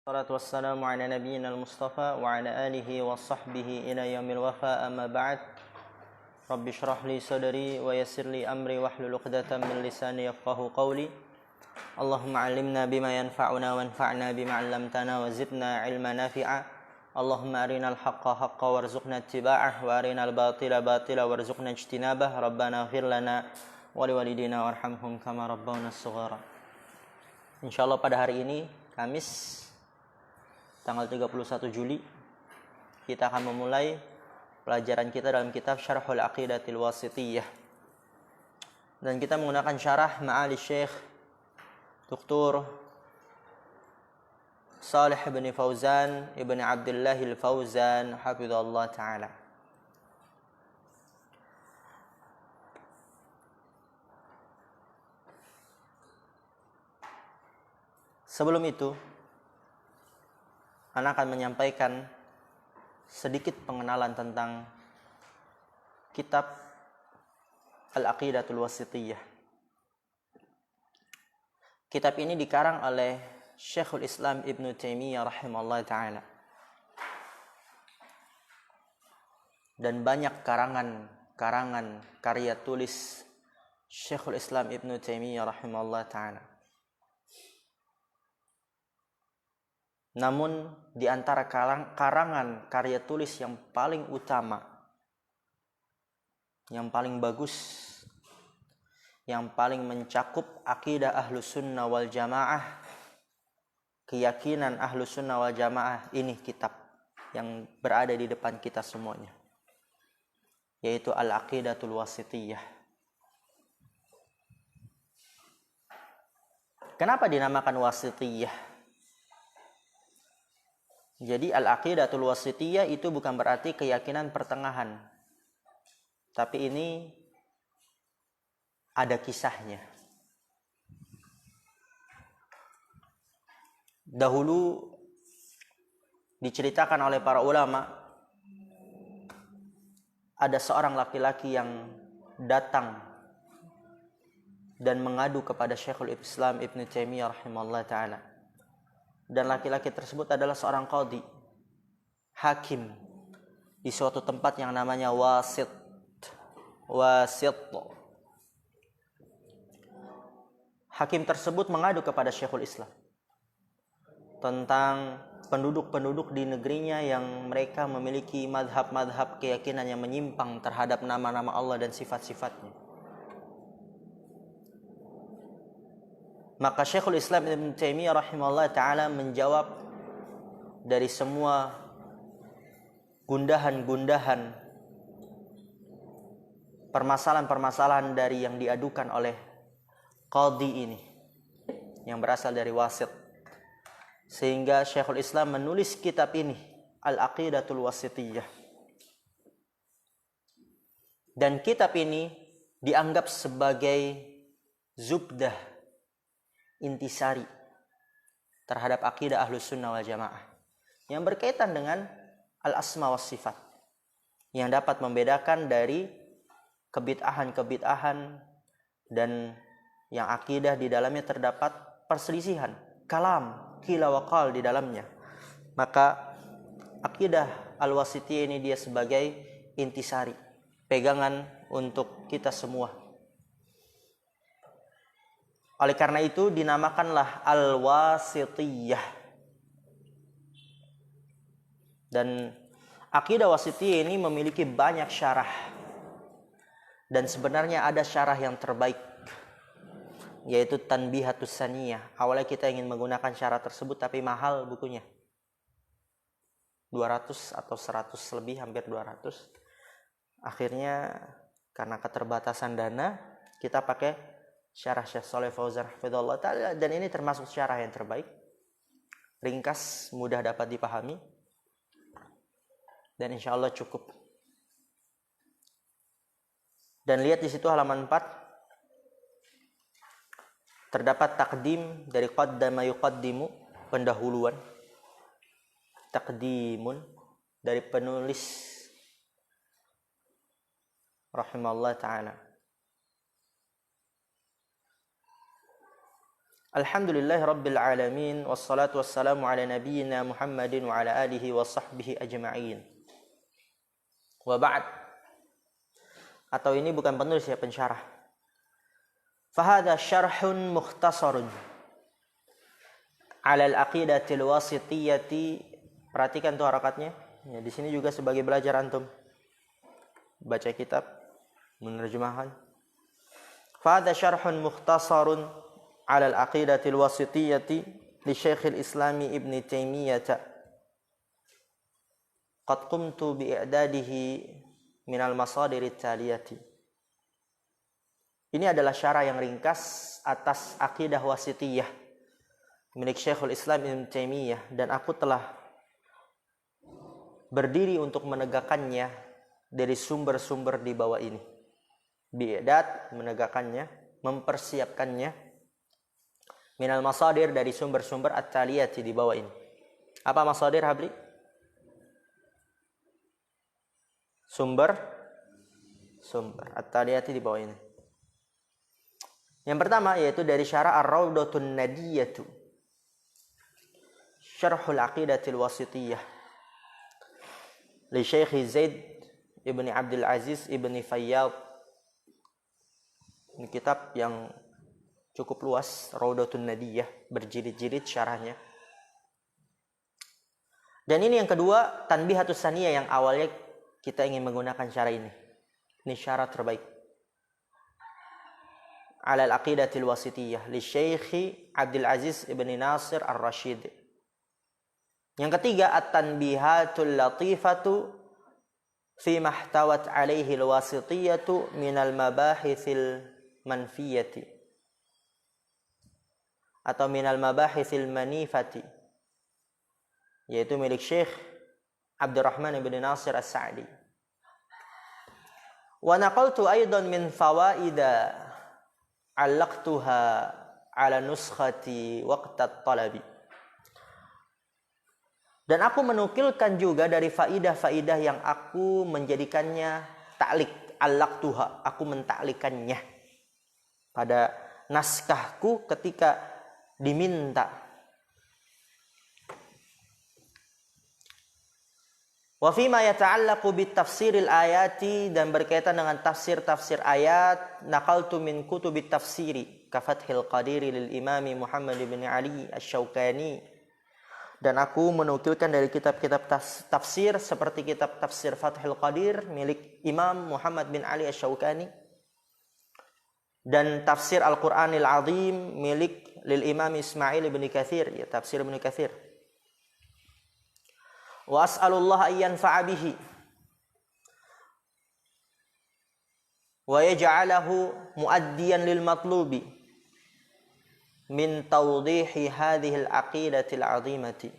Salatu wassalamu ala nabiyyina al-Mustafa wa ala alihi wa sahbihi ila yaumil wafa amma ba'd. Rabbi shrah li sadri wa yassir li amri wahlul 'uqdatam min lisani yafqahu qawli. Allahumma 'allimna bima yanfa'una wanfa'na bima 'allamtana wa zidna 'ilman nafi'a. Allahumma arinal haqqa haqqan warzuqna ittiba'ah wa arinal batila batila warzuqna ijtinabah. Rabbana ighfir lana wa liwalidina warhamhum kama rabbawna shaghara. Insyaallah pada hari ini Kamis tanggal 31 Juli kita akan memulai pelajaran kita dalam kitab Syarhul Aqidatil Wasithiyah, dan kita menggunakan syarah Ma'ali Syekh Dr. Shalih bin Fauzan ibn Abdullahil Fauzan hafizallahu taala. Sebelum itu Ana akan menyampaikan sedikit pengenalan tentang kitab Al-Aqidatul Wasithiyah. Kitab ini dikarang oleh Syekhul Islam Ibnu Taimiyah rahimahullah ta'ala. Dan banyak karangan karya tulis Syekhul Islam Ibnu Taimiyah rahimahullah ta'ala. Namun di antara karangan karya tulis yang paling utama, yang paling bagus, yang paling mencakup akidah Ahlus Sunnah wal Jamaah, keyakinan Ahlus Sunnah wal Jamaah, ini kitab yang berada di depan kita semuanya, yaitu Al-Aqidatul Wasithiyah. Kenapa dinamakan Wasithiyah? Jadi Al-Aqidatul Wasithiyah itu bukan berarti keyakinan pertengahan, tapi ini ada kisahnya. Dahulu diceritakan oleh para ulama, ada seorang laki-laki yang datang dan mengadu kepada Syekhul Islam Ibnu Taimiyah rahimahullah ta'ala. Dan laki-laki tersebut adalah seorang qadhi, hakim di suatu tempat yang namanya Wasit. Hakim tersebut mengadu kepada Syekhul Islam tentang penduduk-penduduk di negerinya yang mereka memiliki madhab-madhab keyakinan yang menyimpang terhadap nama-nama Allah dan sifat-sifatnya. Maka Syekhul Islam Ibn Taimiyah rahimahullah ta'ala menjawab dari semua gundahan-gundahan, permasalahan-permasalahan dari yang diadukan oleh qadhi ini yang berasal dari Wasit. Sehingga Syekhul Islam menulis kitab ini, Al-Aqidatul Wasithiyah. Dan kitab ini dianggap sebagai zubdah, intisari terhadap akidah Ahlus Sunnah wal Jamaah yang berkaitan dengan al-asma was sifat, yang dapat membedakan dari kebid'ahan dan yang akidah di dalamnya terdapat perselisihan, kalam, qila wa qal di dalamnya. Maka akidah al-wasithiyah ini dia sebagai intisari, pegangan untuk kita semua. Oleh karena itu dinamakanlah Al-Wasithiyah. Dan akidah Wasithiyah ini memiliki banyak syarah. Dan sebenarnya ada syarah yang terbaik, yaitu Tanbihatus Saniyah. Awalnya kita ingin menggunakan syarah tersebut, tapi mahal bukunya, 200 atau 100 lebih, hampir 200. Akhirnya karena keterbatasan dana, kita pakai syarah Syekh Shalih Fauzan hafizallahu ta'ala, dan ini termasuk syarah yang terbaik, ringkas, mudah dapat dipahami, dan insya Allah cukup. Dan lihat di situ halaman 4 terdapat takdim dari qaddama yuqaddimu, pendahuluan, takdimun dari penulis rahimahullah ta'ala. Alhamdulillahi rabbil alamin, wassalatu wassalamu ala nabiyyina Muhammadin wa ala alihi wa sahbihi ajma'in. Wa ba'd. Atau ini bukan penulis ya, pensyarah. Fahadha syarhun mukhtasarun ala al-aqidatil wasitiyyati. Perhatikan tuh harakatnya. Ya, di sini juga sebagai belajar antum. Baca kitab, menerjemahkan. Fahadha syarhun mukhtasarun على العقيدة الواسطية لشيخ الإسلام ابن تيمية قد قمت بإعداده من المصادر التالية. Ini adalah syarah yang ringkas atas akidah wasitiyah milik Syekhul Islam Ibn Taimiyah, dan aku telah berdiri untuk menegakkannya dari sumber-sumber di bawah ini. Bi'idad, menegakkannya, mempersiapkannya, minal masadir, dari sumber-sumber at-taliyati di bawah ini. Apa masadir, Habli? Sumber at-taliyati di bawah ini. Yang pertama yaitu dari syarah Ar-Rawdatun Nadiyatu Syarhul Aqidatil Wasitiyah li Syekh Zaid ibn Abdul Aziz ibn Fayyad. Ini kitab yang cukup luas, Rawdatun Nadiyah, berjilid-jilid syarahnya. Dan ini yang kedua, Tanbihatus Saniyah, yang awalnya kita ingin menggunakan syarah ini. Ini syarah terbaik. Ala al-Aqidatil Wasitiyah li Syekh Abdul Aziz ibn Nasir Ar-Rashid. Yang ketiga, At-Tanbihatul Latifatu fi mahtawat alaihi al-wasitiyatu minal mabahithil manfiyati atau minal mabahithil manifati, yaitu milik Syekh Abdurrahman ibn Nasir As-Sa'di. Wa naqaltu aidan min fawaida allaqtuha ala nuskhati waqtat talabi. Dan aku menukilkan juga dari faidah-faidah yang aku menjadikannya ta'liq, allaqtuha, aku mentaklikannya pada naskahku ketika diminta. Wa fima yata'allaqu bitafsiril ayati, dan berkaitan dengan tafsir-tafsir ayat, naqaltu min kutubit tafsiri ka Fathil Qadiri lil Imami Muhammad bin Ali Asy-Syaukani, dan aku menukilkan dari kitab-kitab tafsir seperti kitab tafsir Fathil Qadir milik Imam Muhammad bin Ali Asy-Syaukani, dan tafsir Al-Qur'anil Azim milik lil Imam Ismail ibn Katsir, ya, tafsir Ibn Katsir. Wa as'alullah an yanfa'a bihi wa yaj'alahu muaddiyan lil matlubi min tawdihi hadhihi al-aqidati al-'azimati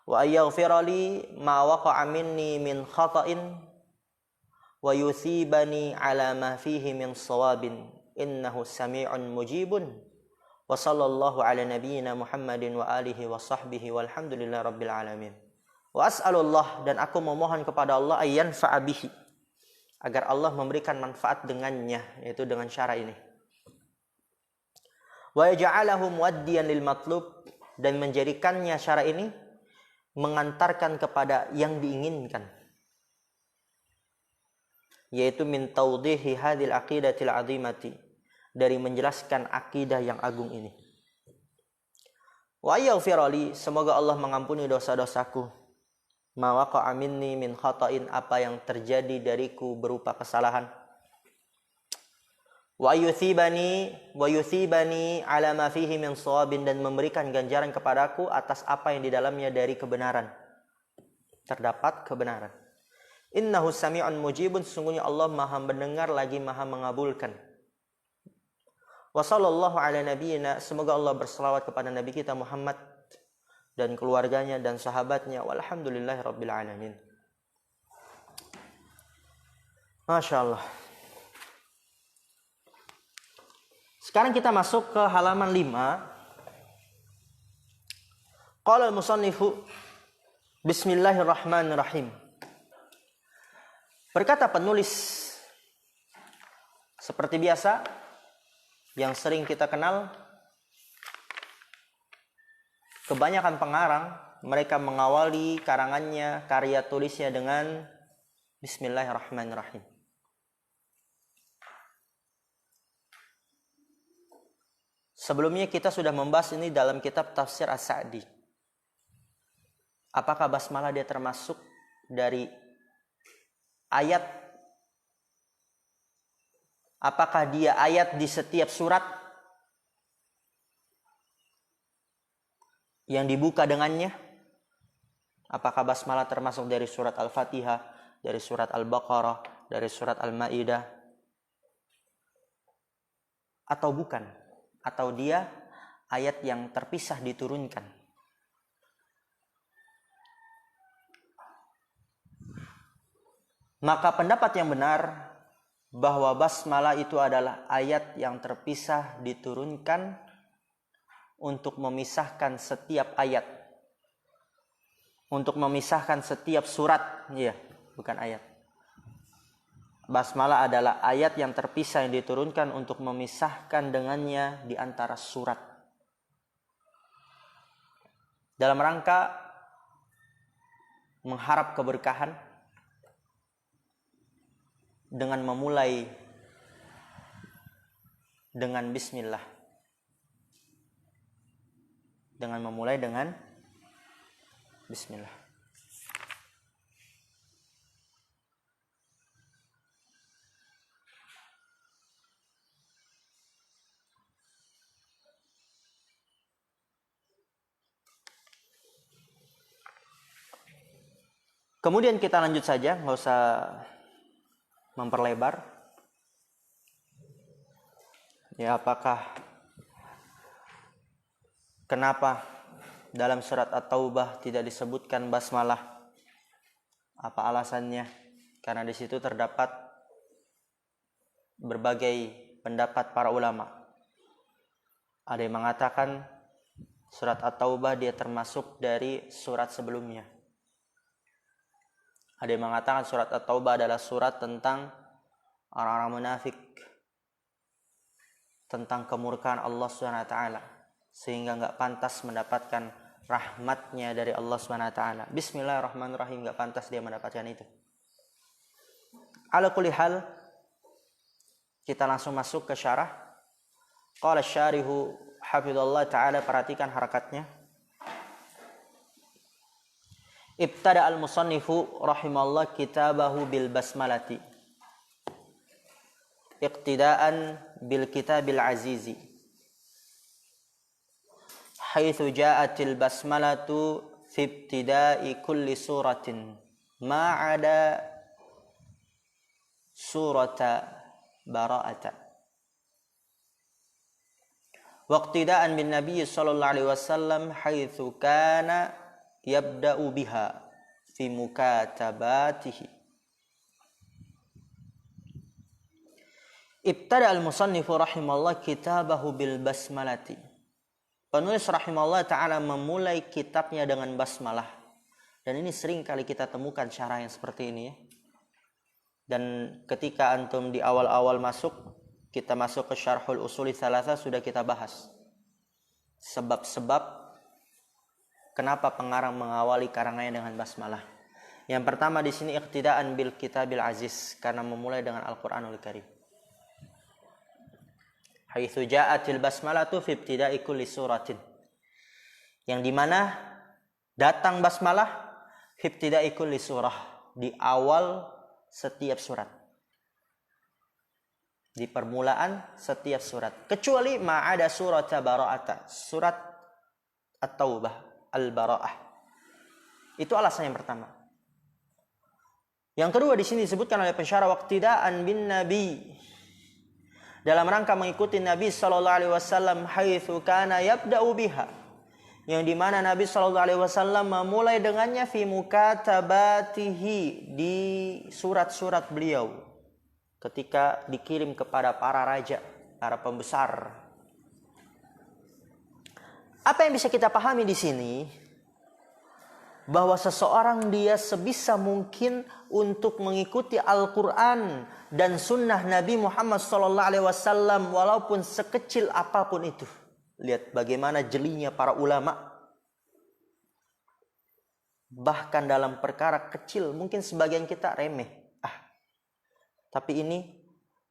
wa yaghfira li ma waqa'a minni min khata'in wa yuthibani ala ma fihi min shawabin innahu sami'un mujibun. Wa sallallahu ala nabiyyina Muhammadin wa alihi wa sahbihi walhamdulillahi rabbil alamin. Wa as'alullah, dan aku memohon kepada Allah, ayyan fa'abihi, agar Allah memberikan manfaat dengannya, yaitu dengan syarah ini. Wa yaj'alahu muaddiyan lil matlub, dan menjadikannya syarah ini mengantarkan kepada yang diinginkan, yaitu min tawdihi hadhil aqidatil azimati, dari menjelaskan akidah yang agung ini. Wa yaghfirali, semoga Allah mengampuni dosa-dosaku, ma waqa'a minni min khata'in, apa yang terjadi dariku berupa kesalahan. Wa yuthibani ala ma fihi min shawabin, dan memberikan ganjaran kepadaku atas apa yang di dalamnya dari kebenaran. Terdapat kebenaran. Innahu sami'un mujibun, sesungguhnya Allah Maha mendengar lagi Maha mengabulkan. Wa sallallahu ala nabiyyina, semoga Allah berselawat kepada Nabi kita Muhammad dan keluarganya dan sahabatnya, walhamdulillahi rabbil alamin. Masya Allah. Sekarang kita masuk ke halaman 5. Qala al-musannifu bismillahirrahmanirrahim. Berkata penulis, seperti biasa yang sering kita kenal, kebanyakan pengarang mereka mengawali karangannya, karya tulisnya dengan Bismillahirrahmanirrahim. Sebelumnya kita sudah membahas ini dalam kitab Tafsir As-Sa'di. Apakah basmalah dia termasuk dari ayat? Apakah dia ayat di setiap surat yang dibuka dengannya? Apakah basmalah termasuk dari surat Al-Fatihah, dari surat Al-Baqarah, dari surat Al-Maidah? Atau bukan? Atau dia ayat yang terpisah diturunkan? Maka pendapat yang benar bahwa basmalah itu adalah ayat yang terpisah diturunkan untuk memisahkan setiap ayat, untuk memisahkan setiap surat, ya, bukan ayat. Basmalah adalah ayat yang terpisah yang diturunkan untuk memisahkan dengannya di antara surat. Dalam rangka mengharap keberkahan dengan memulai dengan bismillah. Dengan memulai dengan bismillah. Kemudian kita lanjut saja, nggak usah memperlebar. Ya, kenapa dalam surat At-Taubah tidak disebutkan basmalah? Apa alasannya? Karena di situ terdapat berbagai pendapat para ulama. Ada yang mengatakan surat At-Taubah dia termasuk dari surat sebelumnya. Ada yang mengatakan surat At-Taubah adalah surat tentang orang-orang munafik, tentang kemurkaan Allah SWT, sehingga nggak pantas mendapatkan rahmatnya dari Allah SWT. Bismillahirrahmanirrahim, nggak pantas dia mendapatkan itu. Ala kulli hal, kita langsung masuk ke syarah. Qala syarihu hafidhallah ta'ala, perhatikan harakatnya. Ibtada al-musannifu rahimallah kitabahu bil basmalati iqtidaan bil kitabil azizi haitsu ja'atil basmalatu fi ibtida'i kulli suratin ma 'ada surata bara'ata wa iqtidaan bin nabiy sallallahu alaihi wasallam haitsu kana yabda'u biha fi mukatabatihi. Ibtada al-musannifu rahimallah kitabahu bil basmalati. Penulis rahimallah ta'ala memulai kitabnya dengan basmalah. Dan ini sering kali kita temukan syarah yang seperti ini ya. Dan ketika antum di awal-awal kita masuk ke syarhul usuli tsalatsa sudah kita bahas sebab-sebab kenapa pengarang mengawali karangannya dengan basmalah. Yang pertama di sini iqtidaan bil kitabil aziz, karena memulai dengan Al-Qur'anul Karim. Haitsu ja'atil basmalatu fi ibtida'i kulli suratin. Yang dimana datang basmalah fi ibtida'i kulli surah, di awal setiap surat. Di permulaan setiap surat. Kecuali ma'ada surat bara'ata, surat At-Taubah, Al-Bara'ah. Itu alasan yang pertama. Yang kedua di sini disebutkan oleh pensyarah waqtidaan bin Nabi, dalam rangka mengikuti Nabi sallallahu alaihi wasallam haitsu kana yabda'u biha, yang di mana Nabi sallallahu alaihi wasallam memulai dengannya fi mukatabatihi, di surat-surat beliau ketika dikirim kepada para raja, para pembesar. Apa yang bisa kita pahami di sini? Bahwa seseorang dia sebisa mungkin untuk mengikuti Al-Quran dan sunnah Nabi Muhammad SAW, walaupun sekecil apapun itu. Lihat bagaimana jelinya para ulama Bahkan dalam perkara kecil, mungkin sebagian kita remeh. Tapi ini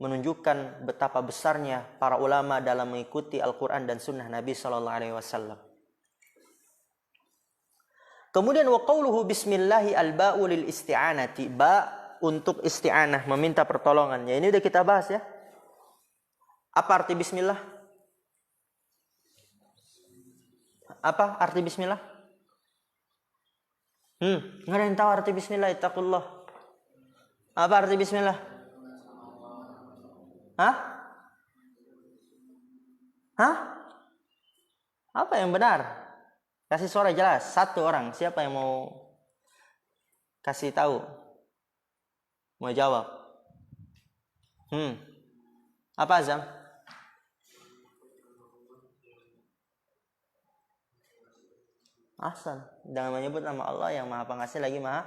menunjukkan betapa besarnya para ulama dalam mengikuti Al-Quran dan Sunnah Nabi SAW. Kemudian wa qawluhu bismillahi al-ba'u lil isti'anati. Ba untuk isti'anah, meminta pertolongan. Ya, ini udah kita bahas ya. Apa arti bismillah? Apa arti bismillah? Nggak ada yang tahu arti bismillah. Ittaqullah. Apa arti bismillah? Hah? Apa yang benar? Kasih suara jelas. Satu orang. Siapa yang mau kasih tahu? Mau jawab? Apa Azam? Ahsan. Dengan menyebut nama Allah yang Maha Pengasih lagi Maha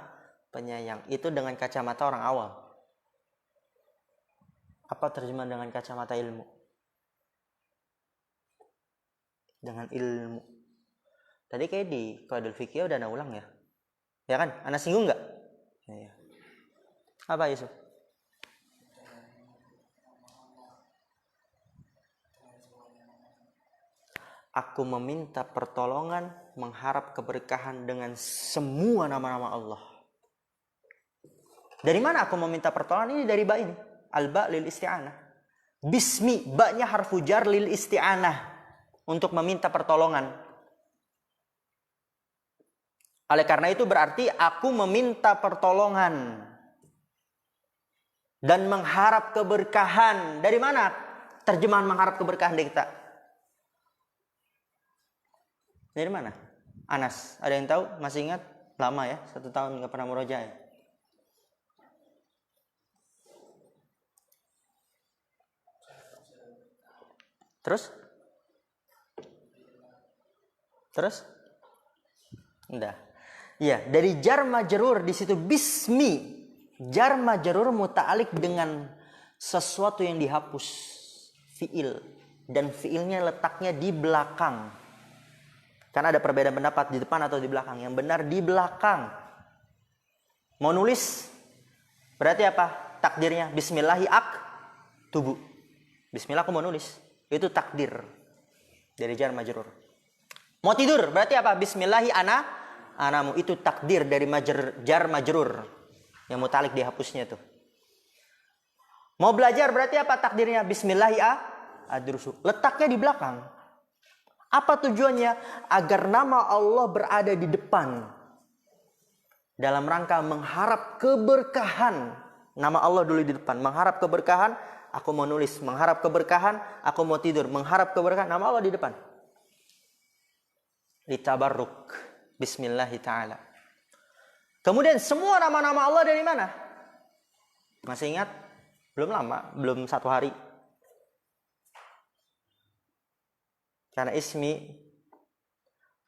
Penyayang. Itu dengan kacamata orang awam. Apa terjemahan dengan kacamata ilmu? Dengan ilmu. Tadi kayak di Qaidul Fikih udah ana ulang ya. Ya kan? Ana singgung enggak? Ya. Apa Yusuf? Aku meminta pertolongan, mengharap keberkahan dengan semua nama-nama Allah. Dari mana aku meminta pertolongan? Ini dari ba ini. Al-ba lil isti'anah. Bismi, ba-nya harfu jar lil isti'anah. Untuk meminta pertolongan. Oleh karena itu berarti aku meminta pertolongan. Dan mengharap keberkahan. Dari mana terjemahan mengharap keberkahan dari kita? Dari mana? Anas. Ada yang tahu? Masih ingat? Lama ya, 1 tahun nggak pernah murojaah ya. Terus? Enggak. Iya, dari jar majrur di situ bismi. Jar majrur muta'alliq dengan sesuatu yang dihapus, fiil, dan fiilnya letaknya di belakang. Karena ada perbedaan pendapat di depan atau di belakang. Yang benar di belakang. Mau nulis berarti apa? Takdirnya bismillahi aktubu. Bismillah aku mau nulis. Itu takdir dari jar majrur. Mau tidur berarti apa? Bismillahi anamu. Itu takdir dari jar majrur. Yang mutalik dihapusnya tuh. Mau belajar berarti apa takdirnya? Bismillahi adrusu. Letaknya di belakang. Apa tujuannya? Agar nama Allah berada di depan. Dalam rangka mengharap keberkahan. Nama Allah dulu di depan. Mengharap keberkahan, aku mau nulis. Mengharap keberkahan, aku mau tidur. Mengharap keberkahan, nama Allah di depan. Litabarruk. Bismillahi ta'ala. Kemudian semua nama-nama Allah dari mana? Masih ingat? Belum lama, belum 1 hari. Karena ismi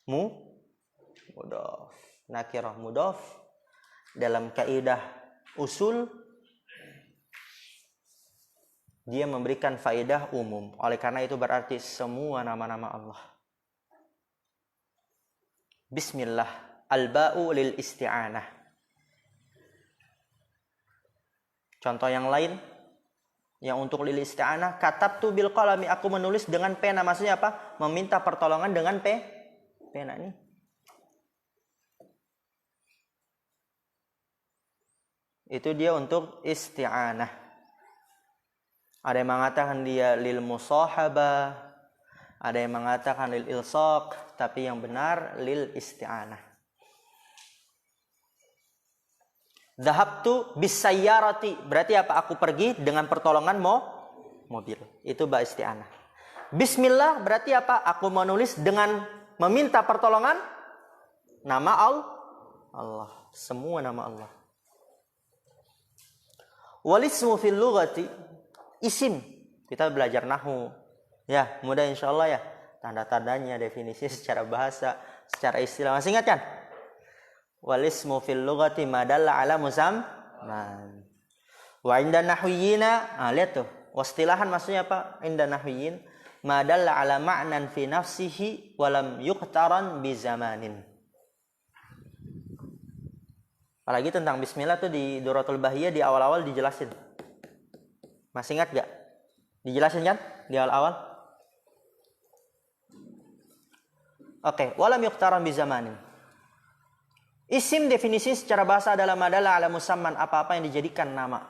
mudhaf, nakirah mudhaf dalam kaidah usul dia memberikan faedah umum. Oleh karena itu berarti semua nama-nama Allah. Bismillah, al-ba'u lil isti'anah. Contoh yang lain yang untuk lil isti'anah, katabtu bil qalami, aku menulis dengan pena. Maksudnya apa? Meminta pertolongan dengan pena nih. Itu dia untuk isti'anah. Ada yang mengatakan dia lil musahabah, ada yang mengatakan lil ilsaq, tapi yang benar lil isti'anah. Dhahabtu bisayyarati, berarti apa? Aku pergi dengan pertolongan mobil. Itu ba isti'anah. Bismillah berarti apa? Aku menulis dengan meminta pertolongan nama Allah. Semua nama Allah. Walismu fil lughati, isim. Kita belajar nahwu. Ya, mudah insyaallah ya. Tanda-tandanya, definisi secara bahasa, secara istilah. Masih ingat kan? Walismu fil lughati madalla ala musamman. Wa inda nahwiyina, lihat tuh. Wastilahan maksudnya apa? Inda nahwiyin madalla ala ma'nan fi nafsihi walam yuqtaran bi zamanin. Apalagi tentang bismillah tuh di Duratul Bahiyah di awal-awal dijelasin. Masih ingat gak? Dijelasin kan di awal-awal? Oke, walam yuqtaran bi zamanin. Isim definisi secara bahasa adalah madalla ala musamman, apa-apa yang dijadikan nama.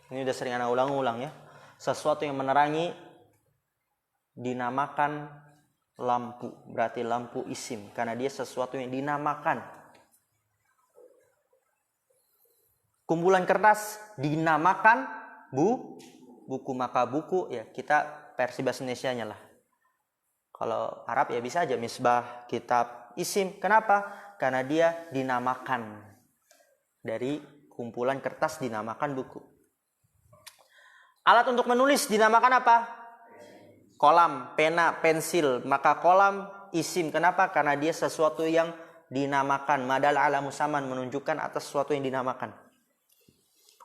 Ini udah sering ana ulang-ulang ya. Sesuatu yang menerangi dinamakan lampu, berarti lampu isim karena dia sesuatu yang dinamakan. Kumpulan kertas dinamakan buku, maka buku ya kita versi bahasa Indonesianya lah. Kalau Arab ya bisa aja misbah, kitab, isim. Kenapa? Karena dia dinamakan. Dari kumpulan kertas dinamakan buku. Alat untuk menulis dinamakan apa? Kolam, pena, pensil. Maka kolam isim. Kenapa? Karena dia sesuatu yang dinamakan. Madal ala musaman, menunjukkan atas sesuatu yang dinamakan.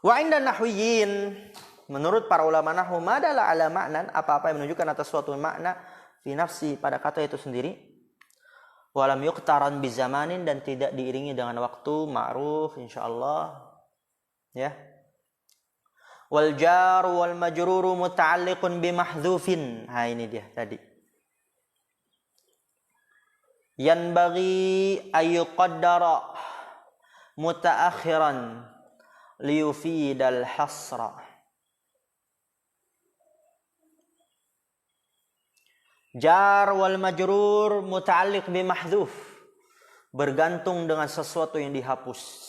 Wa inda nahwiyin, menurut para ulama nahwu, madal ala maknan, apa-apa yang menunjukkan atas suatu makna fi nafsi, pada kata itu sendiri. Walam yuqtaran bi zamanin, dan tidak diiringi dengan waktu, ma'ruf insyaallah. Ya. Wal jar wal majruru muta'alliqun bi mahdhufin. Ha, ini dia tadi. Yanbaghi ayyuqaddara mutaakhiran liyufidal hasra. Jar wal majrur muta'alliq bi mahdhuf, bergantung dengan sesuatu yang dihapus.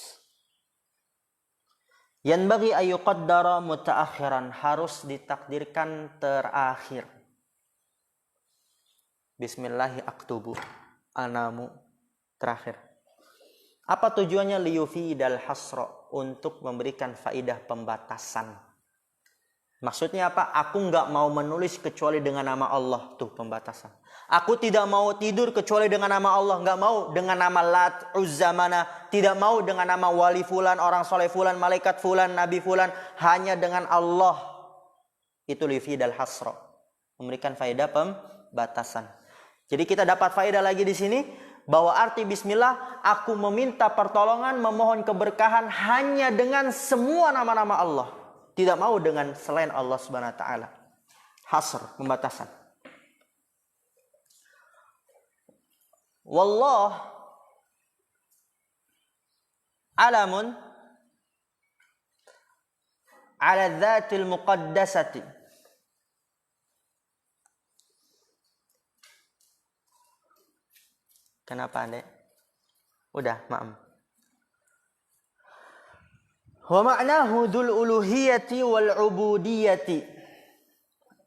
Yanbaghi ayyuqaddara mutaakhiran, harus ditakdirkan terakhir. Bismillahi aktubu, anamu, terakhir. Apa tujuannya? Liyufidal hasra, untuk memberikan faidah pembatasan. Maksudnya apa? Aku nggak mau menulis kecuali dengan nama Allah. Tuh pembatasan. Aku tidak mau tidur kecuali dengan nama Allah. Nggak mau dengan nama Lat, Uzza, Mana. Tidak mau dengan nama wali fulan, orang soleh fulan, malaikat fulan, nabi fulan. Hanya dengan Allah. Itu liyufidal hasra, memberikan faedah pembatasan. Jadi kita dapat faedah lagi di sini bahwa arti bismillah, aku meminta pertolongan, memohon keberkahan hanya dengan semua nama-nama Allah. Tidak mau dengan selain Allah Subhanahu wa taala. Hasr, pembatasan. Wallah alamun ala dzatil muqaddasati. Kenapa, Dek? Udah, maaf. Wa ma'nahu dzul uluhiyati wal ubudiyati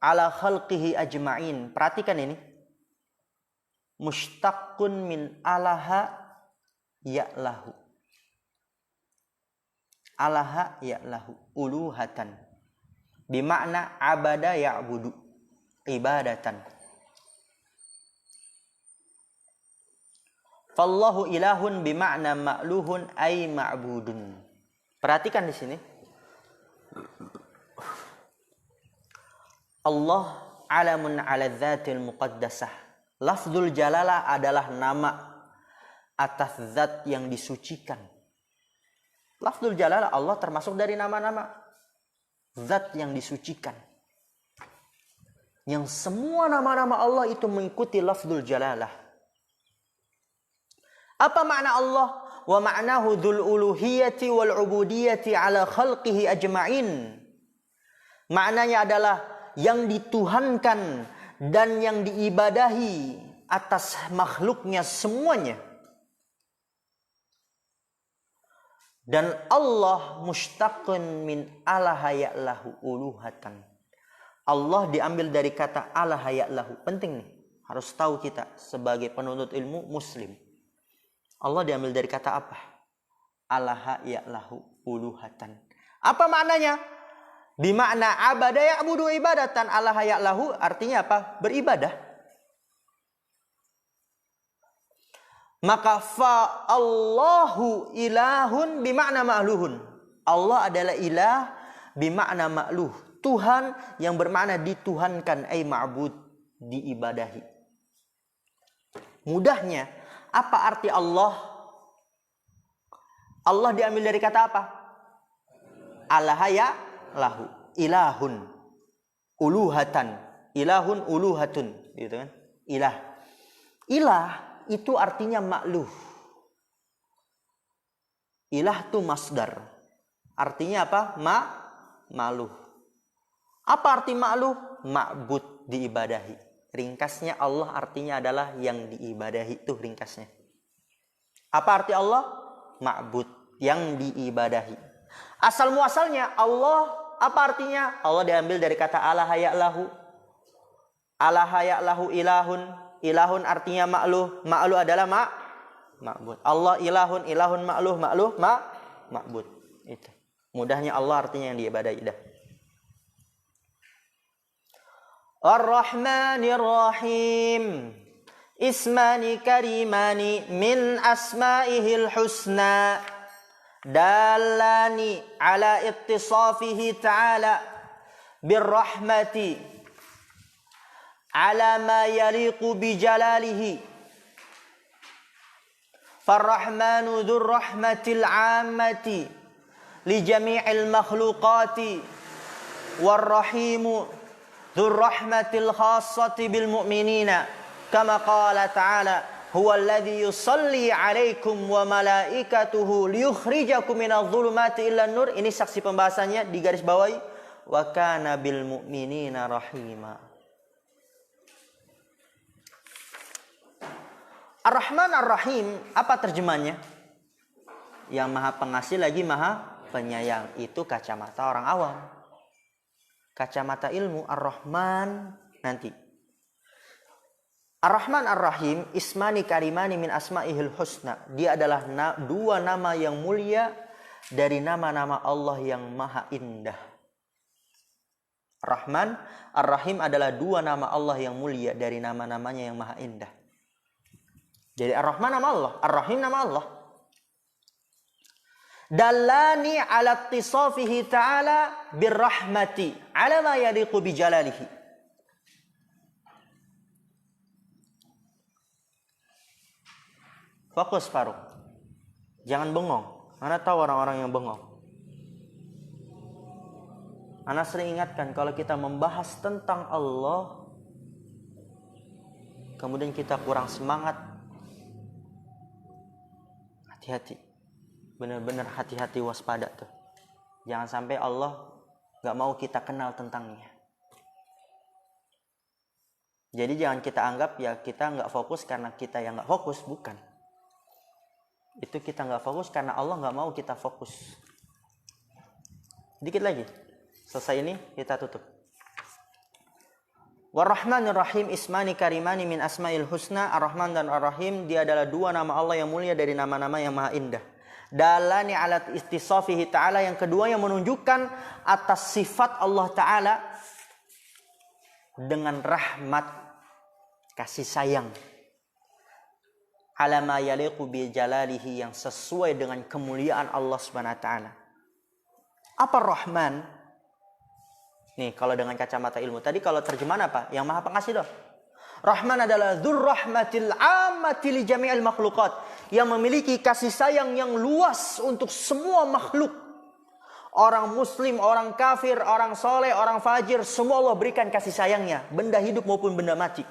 ala khalqihi ajma'in. Perhatikan ini. Mushtaqqun min alaha ya'lahu. Alaha ya'lahu, uluhatan. Bimakna abada ya'budu, ibadatan. Fallahu ilahun bimakna ma'luhun ay ma'budun. Perhatikan di sini. Allah alamun ala dzatil muqaddasah. Lafzul jalalah adalah nama atas zat yang disucikan. Lafzul jalalah Allah termasuk dari nama-nama zat yang disucikan. Yang semua nama-nama Allah itu mengikuti lafzul jalalah. Apa makna Allah? Wa ma'nahu dzul uluhiyati wal ubudiyati ala khalqihi ajma'in. Maknanya adalah yang dituhankan dan yang diibadahi atas makhluknya semuanya. Dan Allah mushtaqun min alaha ya'lahu uluhatan. Allah diambil dari kata alaha ya'lahu. Penting nih, harus tahu kita sebagai penuntut ilmu muslim. Allah diambil dari kata apa? Alaha ya'lahu uluhatan. Apa maknanya? Bimakna abada ya'budu ibadatan. Alaha ya'lahu artinya apa? Beribadah. Maka fa Allahu ilahun bimakna ma'luhun. Allah adalah ilah bimakna ma'luh. Tuhan yang bermakna dituhankan, ay ma'bud, diibadahi. Mudahnya, apa arti Allah? Allah diambil dari kata apa? Alahaya lahu, ilahun, uluhatan, ilahun, uluhatun, gitu kan? Ilah. Ilah itu artinya makluh. Ilah itu masdar. Artinya apa? Makluh. Apa arti makluh? Ma'bud, diibadahi. Ringkasnya Allah artinya adalah yang diibadahi, itu ringkasnya. Apa arti Allah? Ma'bud, yang diibadahi. Asal muasalnya Allah, apa artinya? Allah diambil dari kata alahaya lahu. Alahaya lahu ilahun. Ilahun artinya makluh. Makluh adalah ma'bud. Allah ilahun, ilahun makluh, makluh ma'bud. Itu. Mudahnya Allah artinya yang diibadahi dah. Ar-Rahmanir Rahim. Ismani karimani min asma'ihil husna. Dalani ala ittisafihi ta'ala birrahmati ala ma yaliqu bijalalihi. Farrahmanu dzur rahmatil 'ammati li jami'il makhluqati warrahimu dzur rahmatil khassati bil mu'minina kama qala ta'ala huwa alladhi yusalli 'alaikum wa malaikatuhu liyukhrijakum minadh dhulumati ilan nur. Ini saksi pembahasannya di garis bawahi, wa kana bil mu'minina rahima. Ar-Rahman Ar-Rahim, apa terjemahnya? Yang Maha Pengasih lagi Maha Penyayang. Itu kacamata orang awam. Kacamata ilmu Ar-Rahman nanti. Ar-Rahman Ar-Rahim, ismani karimani min asma'ihil husna. Dia adalah dua nama yang mulia dari nama-nama Allah yang maha indah. Rahman Ar-Rahim adalah dua nama Allah yang mulia dari nama-namanya yang maha indah. Jadi Ar-Rahman nama Allah, Ar-Rahim nama Allah. Dallani ala ittisafihi ta'ala birrahmati ala ma yaliqu bijalalihi. Fokus Faruk. Jangan bengong. Ana tahu orang-orang yang bengong. Ana sering ingatkan kalau kita membahas tentang Allah, kemudian kita kurang semangat, hati-hati. Benar-benar hati-hati, waspada tuh. Jangan sampai Allah gak mau kita kenal tentangnya. Jadi jangan kita anggap ya kita gak fokus karena kita yang gak fokus. Bukan. Itu kita gak fokus karena Allah gak mau kita fokus. Dikit lagi. Selesai ini kita tutup. War-Rahmanir Rahim ismani karimani min asma'il husna. Ar-Rahman dan Ar-Rahim, dia adalah dua nama Allah yang mulia dari nama-nama yang maha indah. Dalani ala istisafihi ta'ala, yang kedua yang menunjukkan atas sifat Allah Ta'ala dengan rahmat, kasih sayang. Ala ma yaliqu bi jalalihi, yang sesuai dengan kemuliaan Allah Subhanahu wa taala. Apa Rahman? Nih, kalau dengan kacamata ilmu. Tadi kalau terjemahan apa? Yang Maha Pengasih dong. Rahman adalah dzur rahmatil 'ammati li jami'il makhluqat, yang memiliki kasih sayang yang luas untuk semua makhluk. Orang muslim, orang kafir, orang soleh, orang fajir, semua Allah berikan kasih sayangnya. Benda hidup maupun benda mati.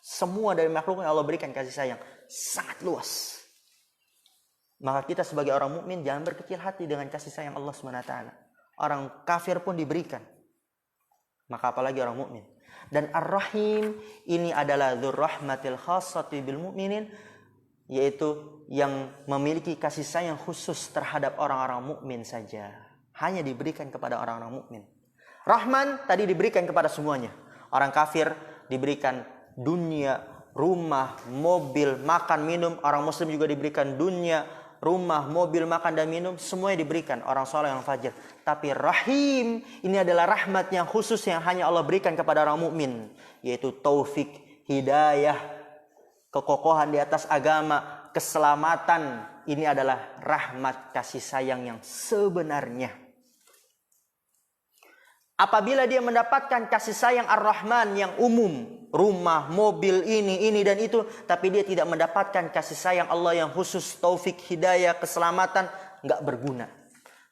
Semua dari makhluknya Allah berikan kasih sayang. Sangat luas. Maka kita sebagai orang mukmin jangan berkecil hati dengan kasih sayang Allah SWT. Orang kafir pun diberikan. Maka apalagi orang mukmin. Dan Ar-Rahim ini adalah dzur rahmatil khassati bil mu'minin, yaitu yang memiliki kasih sayang khusus terhadap orang-orang mukmin saja. Hanya diberikan kepada orang-orang mukmin. Rahman tadi diberikan kepada semuanya. Orang kafir diberikan dunia, rumah, mobil, makan, minum. Orang muslim juga diberikan dunia, rumah, mobil, makan dan minum. Semuanya diberikan orang soleh, yang fajir. Tapi Rahim ini adalah rahmat yang khusus yang hanya Allah berikan kepada orang mukmin, yaitu taufik, hidayah, kekokohan di atas agama, keselamatan. Ini adalah rahmat kasih sayang yang sebenarnya. Apabila dia mendapatkan kasih sayang Ar-Rahman yang umum, rumah, mobil, ini dan itu, tapi dia tidak mendapatkan kasih sayang Allah yang khusus, taufik, hidayah, keselamatan, nggak berguna.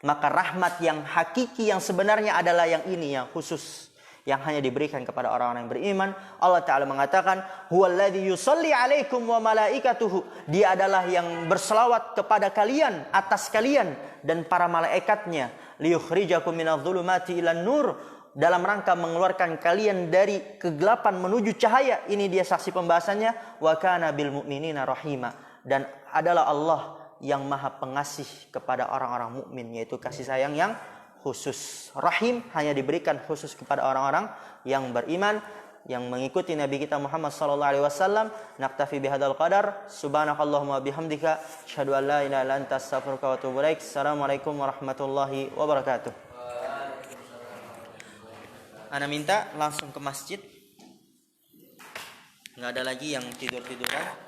Maka rahmat yang hakiki yang sebenarnya adalah yang ini, yang khusus, yang hanya diberikan kepada orang-orang yang beriman. Allah Ta'ala mengatakan, huwallazi yusalli alaikum wa malaikatuhu. Dia adalah yang berselawat kepada kalian, atas kalian dan para malaikatnya. Liyukhrijakum minadh-dhulumati ilan nur. Dalam rangka mengeluarkan kalian dari kegelapan menuju cahaya. Ini dia saksi pembahasannya. Wa kana bil mu'minina rahima. Dan adalah Allah yang maha pengasih kepada orang-orang mukmin, yaitu kasih sayang yang khusus. Rahim hanya diberikan khusus kepada orang-orang yang beriman, yang mengikuti Nabi kita Muhammad sallallahu alaihi wasallam. Naktafi bihadzal qadar. Subhanakallahumma bihamdika asyhadu an la ilaha illa anta astaghfiruka wa atubu ilaik. Assalamualaikum warahmatullahi wabarakatuh. Ana minta langsung ke masjid. Enggak ada lagi yang tidur-tiduran.